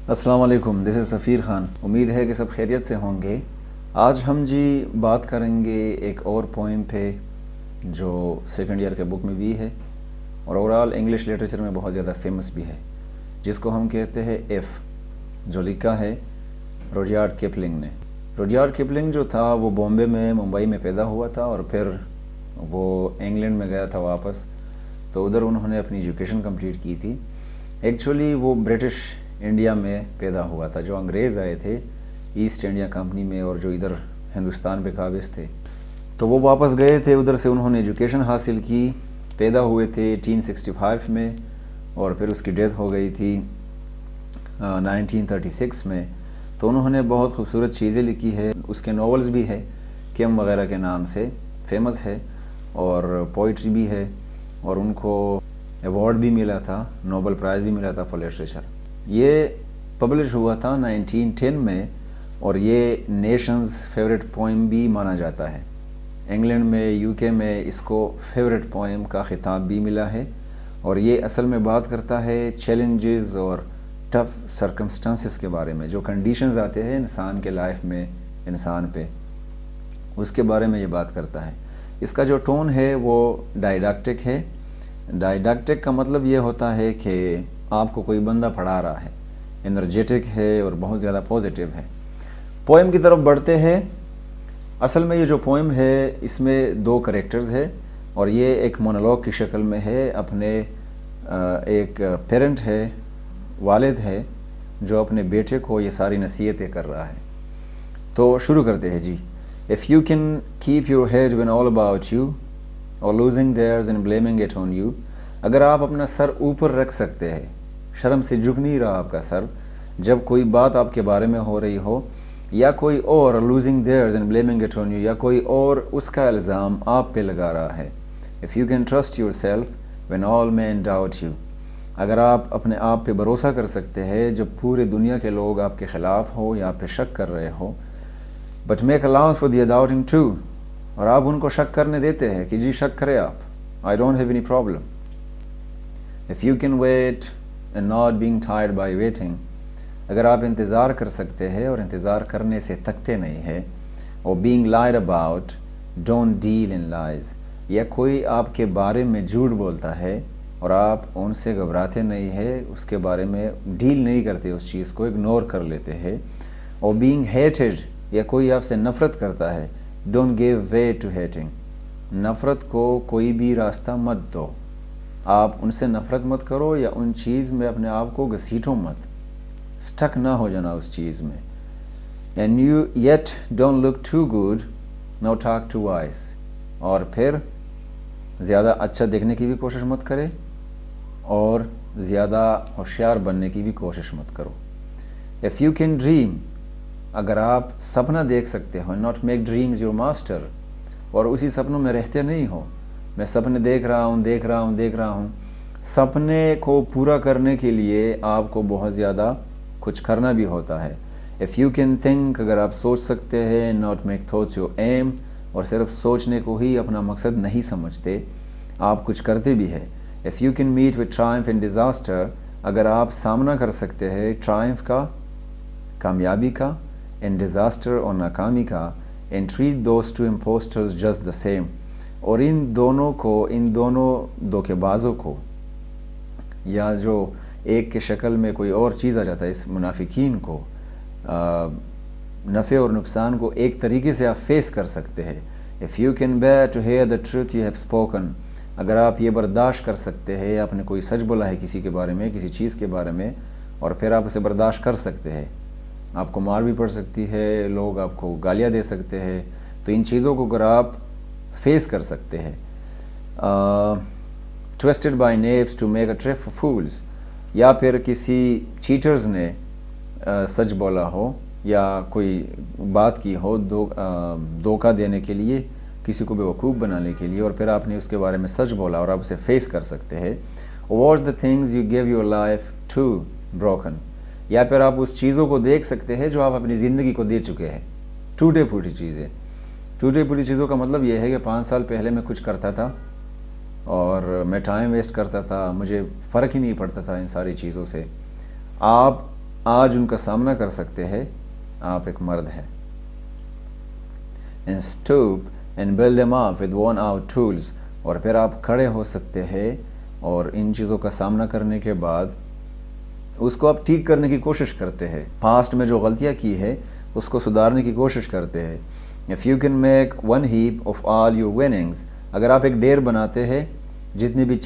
السلام علیکم، دس از سفیر خان۔ امید ہے کہ سب خیریت سے ہوں گے۔ آج ہم بات کریں گے ایک اور پوئم پہ جو سیکنڈ ایئر کے بک میں بھی ہے اور اوورال انگلش لٹریچر میں بہت زیادہ فیمس بھی ہے، جس کو ہم کہتے ہیں ایف، جو لکھا ہے روڈیارڈ کپلنگ نے۔ روڈیارڈ کپلنگ جو تھا وہ بامبے میں، ممبئی میں پیدا ہوا تھا اور پھر وہ انگلینڈ میں گیا تھا واپس، تو ادھر انہوں نے اپنی ایجوکیشن کمپلیٹ کی تھی۔ ایکچولی وہ برٹش انڈیا میں پیدا ہوا تھا، جو انگریز آئے تھے ایسٹ انڈیا کمپنی میں اور جو ادھر ہندوستان پہ قابض تھے، تو وہ واپس گئے تھے ادھر سے، انہوں نے ایجوکیشن حاصل کی۔ پیدا ہوئے تھے 1865 میں اور پھر اس کی ڈیتھ ہو گئی تھی 1936 میں۔ تو انہوں نے بہت خوبصورت چیزیں لکھی ہے، اس کے ناولز بھی ہے، کیم وغیرہ کے نام سے فیمس ہے، اور پوئٹری بھی ہے، اور ان کو ایوارڈ بھی ملا تھا، نوبل پرائز بھی ملا تھا فار لٹریچر۔ یہ پبلش ہوا تھا 1910 میں اور یہ نیشنز فیوریٹ پوئم بھی مانا جاتا ہے۔ انگلینڈ میں، یو کے میں اس کو فیوریٹ پوئم کا خطاب بھی ملا ہے، اور یہ اصل میں بات کرتا ہے چیلنجز اور ٹف سرکمسٹانسز کے بارے میں، جو کنڈیشنز آتے ہیں انسان کے لائف میں، انسان پہ، اس کے بارے میں یہ بات کرتا ہے۔ اس کا جو ٹون ہے وہ ڈائیڈکٹک ہے۔ ڈائیڈکٹک کا مطلب یہ ہوتا ہے کہ آپ کو کوئی بندہ پڑھا رہا ہے، انرجیٹک ہے اور بہت زیادہ پازیٹیو ہے۔ پوئم کی طرف بڑھتے ہیں۔ اصل میں یہ جو پوئم ہے اس میں 2 کریکٹرز ہے، اور یہ ایک مونولوگ کی شکل میں ہے۔ اپنے ایک پیرنٹ ہے، والد ہے، جو اپنے بیٹے کو یہ ساری نصیحتیں کر رہا ہے۔ تو شروع کرتے ہیں جی۔ If you can keep your head when all about you or losing theirs and blaming it on you، اگر آپ اپنا سر اوپر رکھ سکتے ہیں، شرم سے جھک نہیں رہا آپ کا سر جب کوئی بات آپ کے بارے میں ہو رہی ہو، یا کوئی اور losing theirs and blaming it on you، یا کوئی اور اس کا الزام آپ پہ لگا رہا ہے۔ If you can trust yourself when all men doubt you، اگر آپ اپنے آپ پہ بھروسہ کر سکتے ہیں جب پورے دنیا کے لوگ آپ کے خلاف ہو یا آپ پہ شک کر رہے ہو، but make allowance for their doubting too، اور آپ ان کو شک کرنے دیتے ہیں کہ جی شک کرے آپ، I don't have any problem۔ If you can wait and not being tired by waiting، اگر آپ انتظار کر سکتے ہیں اور انتظار کرنے سے تھکتے نہیں ہیں، اور being lied about، don't deal in lies، یا کوئی آپ کے بارے میں جھوٹ بولتا ہے اور آپ ان سے گھبراتے نہیں ہیں، اس کے بارے میں ڈیل نہیں کرتے، اس چیز کو اگنور کر لیتے ہیں، اور being hated، یا کوئی آپ سے نفرت کرتا ہے، don't give way to hating، نفرت کو کوئی بھی راستہ مت دو، آپ ان سے نفرت مت کرو یا ان چیز میں اپنے آپ کو گھسیٹو مت، سٹک نہ ہو جانا اس چیز میں۔ and you yet don't look too good nor talk too wise، اور پھر زیادہ اچھا دیکھنے کی بھی کوشش مت کرے اور زیادہ ہوشیار بننے کی بھی کوشش مت کرو۔ if you can dream، اگر آپ سپنا دیکھ سکتے ہو، not make dreams your master، اور اسی سپنوں میں رہتے نہیں ہو، میں سپنے دیکھ رہا ہوں، سپنے کو پورا کرنے کے لیے آپ کو بہت زیادہ کچھ کرنا بھی ہوتا ہے۔ if you can think، اگر آپ سوچ سکتے ہیں، not make thoughts your aim، اور صرف سوچنے کو ہی اپنا مقصد نہیں سمجھتے، آپ کچھ کرتے بھی ہیں۔ if you can meet with triumph and disaster، اگر آپ سامنا کر سکتے ہیں triumph کا، کامیابی کا، and disaster اور ناکامی کا، and treat those two impostors just the same، اور ان دونوں دھوکے بازوں کو، یا جو ایک کے شکل میں کوئی اور چیز آ جاتا ہے، اس منافقین کو، نفع اور نقصان کو ایک طریقے سے آپ فیس کر سکتے ہیں۔ if you can bear to hear the truth you have spoken، اگر آپ یہ برداشت کر سکتے ہیں، آپ نے کوئی سچ بولا ہے کسی کے بارے میں، کسی چیز کے بارے میں، اور پھر آپ اسے برداشت کر سکتے ہیں، آپ کو مار بھی پڑ سکتی ہے، لوگ آپ کو گالیاں دے سکتے ہیں، تو ان چیزوں کو اگر آپ فیس کر سکتے ہیں۔ twisted by knaves to make a trick for fools، یا پھر کسی چیٹرز نے سچ بولا ہو یا کوئی بات کی ہو دھوکہ دینے کے لیے، کسی کو بیوقوف بنانے کے لیے، اور پھر آپ نے اس کے بارے میں سچ بولا اور آپ اسے فیس کر سکتے ہیں۔ watch the things you give your life to broken، یا پھر آپ اس چیزوں کو دیکھ سکتے ہیں جو آپ اپنی زندگی کو دے چکے ہیں، ٹوٹے پھوٹی چیزیں۔ ٹوٹی پھوٹی چیزوں کا مطلب یہ ہے کہ 5 سال پہلے میں کچھ کرتا تھا اور میں ٹائم ویسٹ کرتا تھا، مجھے فرق ہی نہیں پڑتا تھا ان ساری چیزوں سے۔ آپ آج ان کا سامنا کر سکتے ہیں، آپ ایک مرد ہے. and stoop and build them up with worn out tools. اور پھر آپ کھڑے ہو سکتے ہیں اور ان چیزوں کا سامنا کرنے کے بعد اس کو آپ ٹھیک کرنے کی کوشش کرتے ہیں. پاسٹ میں جو غلطیاں کی ہے اس کو سدھارنے کی کوشش کرتے ہیں. if you can make one heap of all your winnings, اگر آپ ایک ڈھیر بناتے ہیں جتنی بھی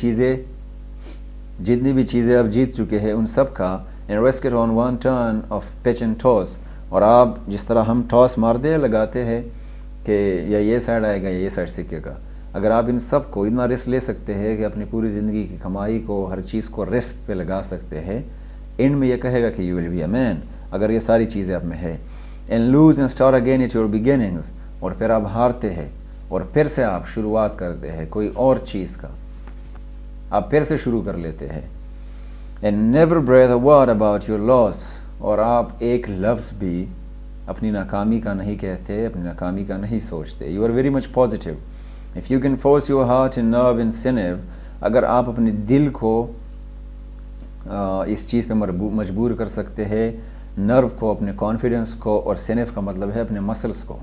چیزیں آپ جیت چکے ہیں ان سب کا, and risk it on one turn of pitch and toss, اور آپ جس طرح ہم ٹاس مارتے لگاتے ہیں کہ یا یہ سائڈ آئے گا یا یہ سائڈ سکے گا, اگر آپ ان سب کو اتنا رسک لے سکتے ہیں کہ اپنی پوری زندگی کی کمائی کو ہر چیز کو رسک پہ لگا سکتے ہیں, اینڈ میں یہ کہے گا کہ you will be a man, اگر یہ ساری چیزیں آپ میں ہے. and lose and start again at your beginnings, اور پھر آپ ہارتے ہیں اور پھر سے آپ شروعات کرتے ہیں کوئی اور چیز کا, آپ پھر سے شروع کر لیتے ہیں. and never breathe a word about your loss, اور آپ ایک لفظ بھی اپنی ناکامی کا نہیں کہتے, اپنی ناکامی کا نہیں سوچتے. you are very much positive. if you can force your heart and nerve and sinew, اگر آپ اپنے دل کو اس چیز پہ مجبور کر سکتے ہیں, نرو کو, اپنے کانفیڈنس کو, اور سینف کا مطلب ہے اپنے مسلس کو.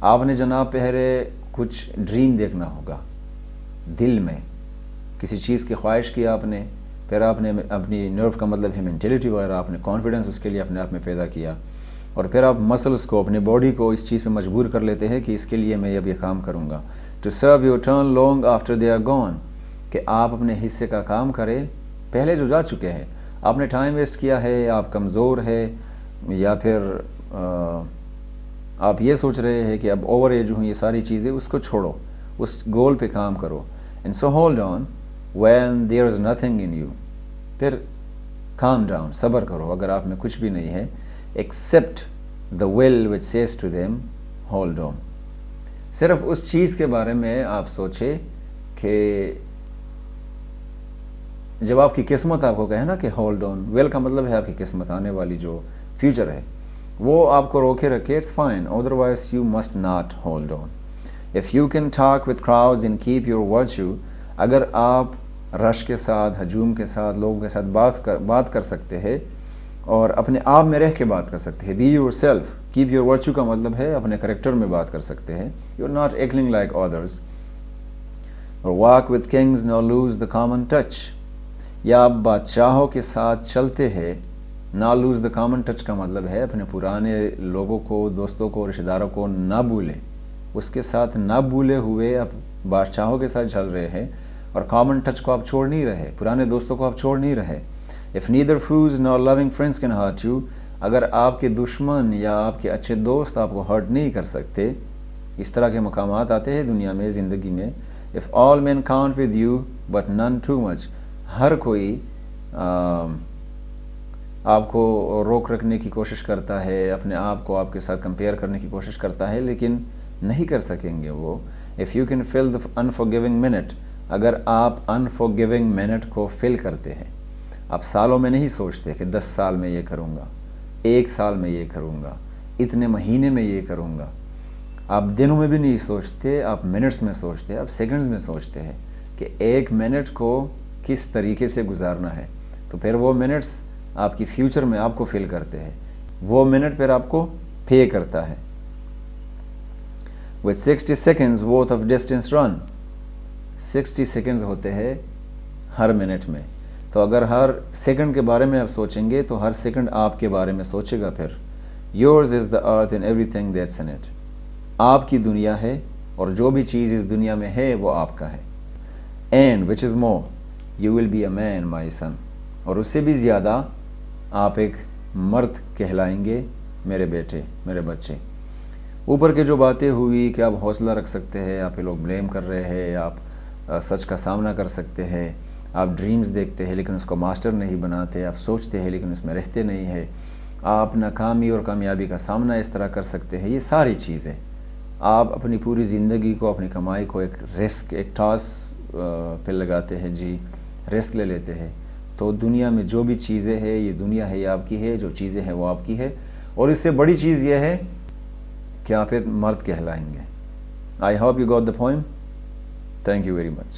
آپ نے جناب پہلے کچھ ڈریم دیکھنا ہوگا دل میں, کسی چیز کی خواہش کی آپ نے, پھر آپ نے اپنی نرو کا مطلب ہے مینٹلٹی وغیرہ, آپ نے کانفیڈنس اس کے لیے اپنے آپ میں پیدا کیا, اور پھر آپ مسلس کو, اپنے باڈی کو اس چیز پہ مجبور کر لیتے ہیں کہ اس کے لیے میں اب یہ کام کروں گا. To serve your turn long after they are gone, کہ آپ اپنے حصے کا کام کریں پہلے جو جا چکے ہیں. آپ نے ٹائم ویسٹ کیا ہے, آپ کمزور ہے, یا پھر آپ یہ سوچ رہے ہیں کہ اب اوور ایج ہوں, یہ ساری چیزیں اس کو چھوڑو, اس گول پہ کام کرو. And so hold on when there is nothing in you, پھر کام ڈاؤن, صبر کرو اگر آپ میں کچھ بھی نہیں ہے. Except the will which says to them hold on, صرف اس چیز کے بارے میں آپ سوچے کہ جب آپ کی قسمت آپ کو کہے نا کہ ہولڈ آن, ویل کا مطلب ہے آپ کی قسمت, آنے والی جو فیوچر ہے وہ آپ کو روکے رکھے, it's fine, otherwise you must not hold on. If you can talk with crowds and keep your virtue, اگر آپ رش کے ساتھ, ہجوم کے ساتھ, لوگوں کے ساتھ بات کر سکتے ہیں اور اپنے آپ میں رہ کے بات کر سکتے ہیں, be yourself, keep your virtue کا مطلب ہے اپنے کریکٹر میں بات کر سکتے ہیں, you are not acting like others. اور walk with kings nor lose the common touch, یا آپ بادشاہوں کے ساتھ چلتے ہیں, نہ لوز دا کامن ٹچ کا مطلب ہے اپنے پرانے لوگوں کو, دوستوں کو, رشتہ داروں کو نہ بھولیں, اس کے ساتھ نہ بھولے ہوئے آپ بادشاہوں کے ساتھ چل رہے ہیں, اور کامن ٹچ کو آپ چھوڑ نہیں رہے, پرانے دوستوں کو آپ چھوڑ نہیں رہے. if neither fools nor loving friends can hurt you, اگر آپ کے دشمن یا آپ کے اچھے دوست آپ کو ہرٹ نہیں کر سکتے, اس طرح کے مقامات آتے ہیں دنیا میں, زندگی میں. if all men count with you but none too much, ہر کوئی آپ کو روک رکھنے کی کوشش کرتا ہے, اپنے آپ کو آپ کے ساتھ کمپیئر کرنے کی کوشش کرتا ہے, لیکن نہیں کر سکیں گے وہ. if you can fill the unforgiving minute, اگر آپ unforgiving minute کو fill کرتے ہیں, آپ سالوں میں نہیں سوچتے کہ 10 سال میں یہ کروں گا, 1 سال میں یہ کروں گا, اتنے مہینے میں یہ کروں گا, آپ دنوں میں بھی نہیں سوچتے, آپ منٹس میں سوچتے ہیں, آپ سیکنڈز میں سوچتے ہیں کہ 1 منٹ کو کس طریقے سے گزارنا ہے, تو پھر وہ منٹس آپ کی فیوچر میں آپ کو فل کرتے ہیں, وہ منٹ پھر آپ کو پے کرتا ہے. with 60 seconds worth of distance run, 60 seconds ہوتے ہیں ہر منٹ میں, تو اگر ہر سیکنڈ کے بارے میں آپ سوچیں گے تو ہر سیکنڈ آپ کے بارے میں سوچے گا. پھر yours is the earth and everything that's in it, آپ کی دنیا ہے اور جو بھی چیز اس دنیا میں ہے وہ آپ کا ہے. and which is more, you will be a man my son, اور اس سے بھی زیادہ آپ ایک مرد کہلائیں گے میرے بیٹے, میرے بچے. اوپر کے جو باتیں ہوئی کہ آپ حوصلہ رکھ سکتے ہیں, آپ پہ لوگ بلیم کر رہے ہیں, آپ سچ کا سامنا کر سکتے ہیں, آپ ڈریمز دیکھتے ہیں لیکن اس کو ماسٹر نہیں بناتے, آپ سوچتے ہیں لیکن اس میں رہتے نہیں ہیں, آپ ناکامی اور کامیابی کا سامنا اس طرح کر سکتے ہیں, یہ ساری چیزیں آپ اپنی پوری زندگی کو, اپنی کمائی کو ایک رسک, ایک ٹاس پہ لگاتے ہیں, جی رسک لے لیتے ہیں. تو دنیا میں جو بھی چیزیں ہیں, یہ دنیا ہے یہ آپ کی ہے, جو چیزیں ہیں وہ آپ کی ہے, اور اس سے بڑی چیز یہ ہے کہ آپ ایک مرد کہلائیں گے. I hope you got the point. Thank you very much.